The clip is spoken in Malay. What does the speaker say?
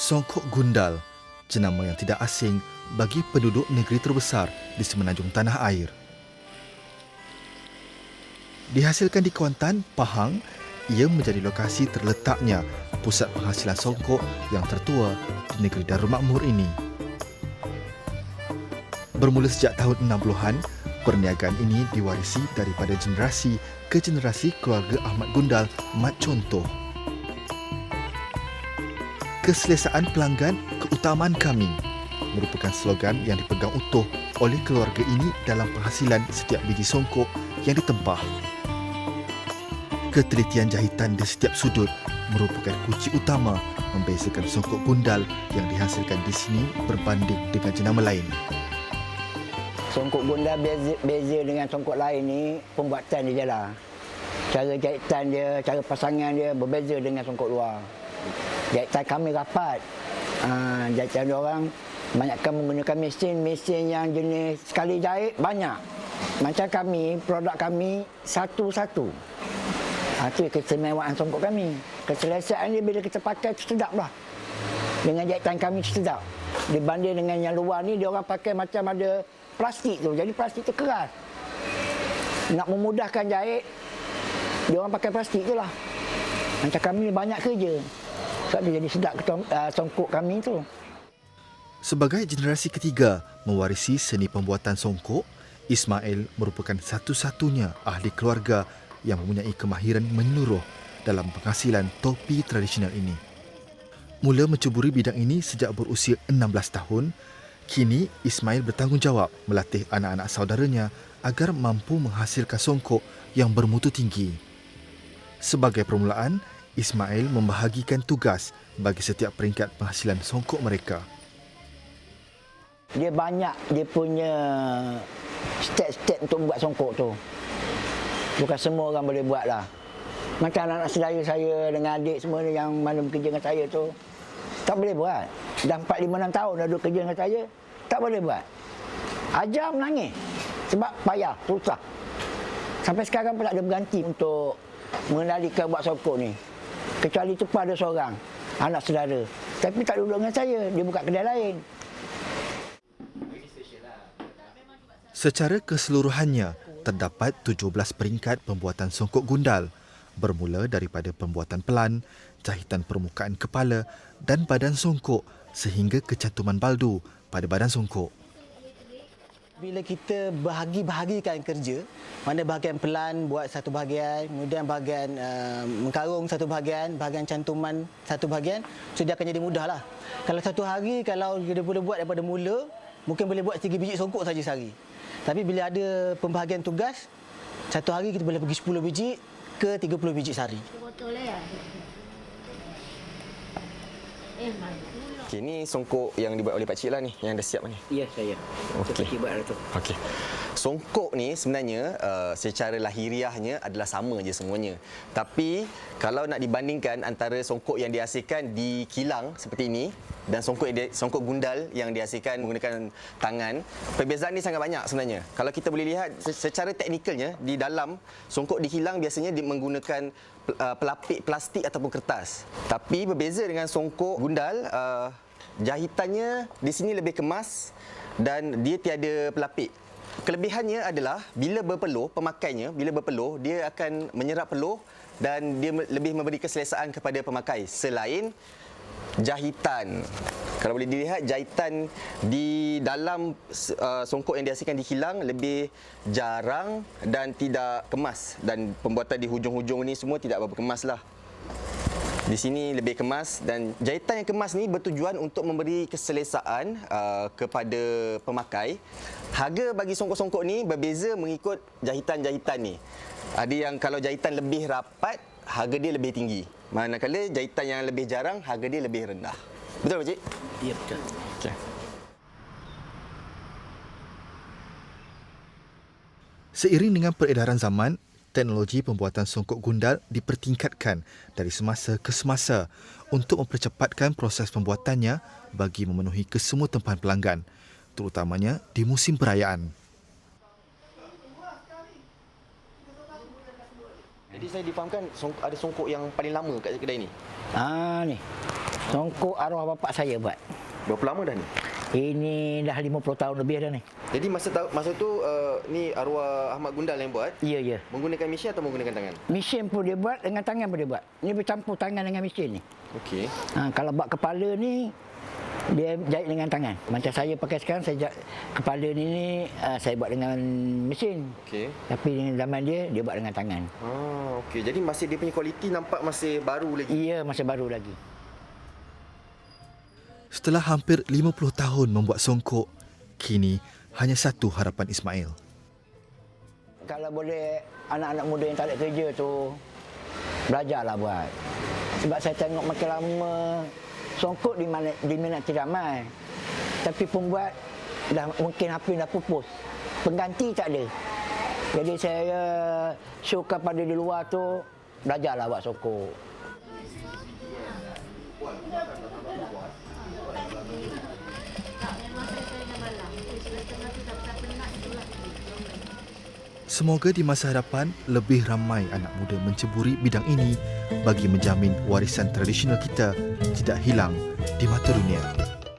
Songkok Gundal, jenama yang tidak asing bagi penduduk negeri terbesar di semenanjung tanah air. Dihasilkan di Kuantan, Pahang, ia menjadi lokasi terletaknya pusat penghasilan songkok yang tertua di negeri Darul Makmur ini. Bermula sejak tahun 60-an, perniagaan ini diwarisi daripada generasi ke generasi keluarga Ahmad Gundal Mat Contoh. Keselesaan pelanggan, keutamaan kami merupakan slogan yang dipegang utuh oleh keluarga ini dalam penghasilan setiap biji songkok yang ditempah. Ketelitian jahitan di setiap sudut merupakan kunci utama membezakan songkok Gundal yang dihasilkan di sini berbanding dengan jenama lain. Songkok Gundal beza dengan songkok lain ni pembuatan dia je lah. Cara jahitan dia, cara pasangan dia berbeza dengan songkok luar. Jahitan kami rapat. Jahitan orang banyakkan menggunakan mesin yang jenis sekali jahit banyak. Macam kami, produk kami satu-satu. Itu keistimewaan songkok kami. Keselesaan dia bila kita pakai sedap lah. Dengan jahitan kami sedap. Dibanding dengan yang luar ni, dia orang pakai macam ada plastik tu. Jadi plastik tu keras. Nak memudahkan jahit, dia orang pakai plastik tu lah. Macam kami banyak kerja. Sebab dia jadi sedap songkok kami tu. Sebagai generasi ketiga mewarisi seni pembuatan songkok, Ismail merupakan satu-satunya ahli keluarga yang mempunyai kemahiran menyeluruh dalam penghasilan topi tradisional ini. Mula mencuburi bidang ini sejak berusia 16 tahun, kini Ismail bertanggungjawab melatih anak-anak saudaranya agar mampu menghasilkan songkok yang bermutu tinggi. Sebagai permulaan, Ismail membahagikan tugas bagi setiap peringkat penghasilan songkok mereka. Dia banyak dia punya step-step untuk membuat songkok tu. Bukan semua orang boleh buat lah. Macam anak-anak saudara saya dengan adik semua yang mana bekerja dengan saya tu, tak boleh buat. Dah 4-5-6 tahun dah duduk kerja dengan saya, tak boleh buat. Ajar menangis sebab payah, susah. Sampai sekarang pun tak ada berhenti untuk mengendalikan buat songkok ni. Kecuali tu pun ada seorang anak saudara. Tapi tak duduk dengan saya, dia buka kedai lain. Secara keseluruhannya, terdapat 17 peringkat pembuatan songkok Gundal, bermula daripada pembuatan pelan, jahitan permukaan kepala dan badan songkok sehingga kecantuman baldu pada badan songkok. Bila kita bahagikan kerja, mana bahagian pelan buat satu bahagian, kemudian bahagian mengkarung satu bahagian cantuman satu bahagian, so dia akan jadi mudahlah. Kalau satu hari, kalau kita boleh buat daripada mula, mungkin boleh buat 3 biji songkok saja sehari. Tapi bila ada pembahagian tugas, satu hari kita boleh pergi 10 biji ke 30 biji sehari. Okey, ni songkok yang dibuat oleh pakcik lah ni, yang dah siap ni. Ya, saya. Okey. Buat tu. Okey. Songkok ni sebenarnya secara lahiriahnya adalah sama je semuanya. Tapi kalau nak dibandingkan antara songkok yang dihasilkan di kilang seperti ini dan songkok Gundal yang dihasilkan menggunakan tangan, perbezaan ni sangat banyak sebenarnya. Kalau kita boleh lihat secara teknikalnya, di dalam songkok di kilang biasanya menggunakan pelapik plastik ataupun kertas. Tapi berbeza dengan songkok Gundal, jahitannya di sini lebih kemas dan dia tiada pelapik. Kelebihannya adalah bila berpeluh, pemakainya bila berpeluh, dia akan menyerap peluh dan dia lebih memberi keselesaan kepada pemakai. Selain jahitan, kalau boleh dilihat, jahitan di dalam songkok yang dihasilkan di kilang lebih jarang dan tidak kemas, dan pembuatan di hujung-hujung ni semua tidak berapa kemas lah. Di sini lebih kemas, dan jahitan yang kemas ni bertujuan untuk memberi keselesaan kepada pemakai. Harga bagi songkok-songkok ni berbeza mengikut jahitan-jahitan ni. Ada yang kalau jahitan lebih rapat, harga dia lebih tinggi. Manakala jahitan yang lebih jarang, harga dia lebih rendah. Betul, Pakcik? Ya, betul. Okey. Seiring dengan peredaran zaman, teknologi pembuatan songkok Gundal dipertingkatkan dari semasa ke semasa untuk mempercepatkan proses pembuatannya bagi memenuhi kesemua tempahan pelanggan, terutamanya di musim perayaan. Jadi saya difahamkan ada songkok yang paling lama kat kedai ni. Ni. Songkok arwah bapak saya buat. Berapa lama dah ni? Ini dah 50 tahun lebih dah ni. Jadi masa tu ni arwah Ahmad Gundal yang buat. Ya, ya. Menggunakan mesin atau menggunakan tangan? Mesin pun dia buat, dengan tangan pun dia buat. Ini bercampur tangan dengan mesin ni. Okey. Kalau bak kepala ni, dia jahit dengan tangan. Macam saya pakai sekarang, saya kepala ni saya buat dengan mesin. Okey. Tapi zaman dia buat dengan tangan. Okey. Jadi masih dia punya kualiti nampak masih baru lagi. Iya, masih baru lagi. Setelah hampir 50 tahun membuat songkok, kini hanya satu harapan Ismail. Kalau boleh anak-anak muda yang tak ada kerja tu, belajarlah buat. Sebab saya tengok makin lama songkok diminati ramai. Tapi pembuat mungkin hampir dah pupus. Pengganti tak ada. Jadi saya syukur pada di luar tu, belajarlah buat songkok. Semoga di masa hadapan lebih ramai anak muda menceburi bidang ini bagi menjamin warisan tradisional kita tidak hilang di mata dunia.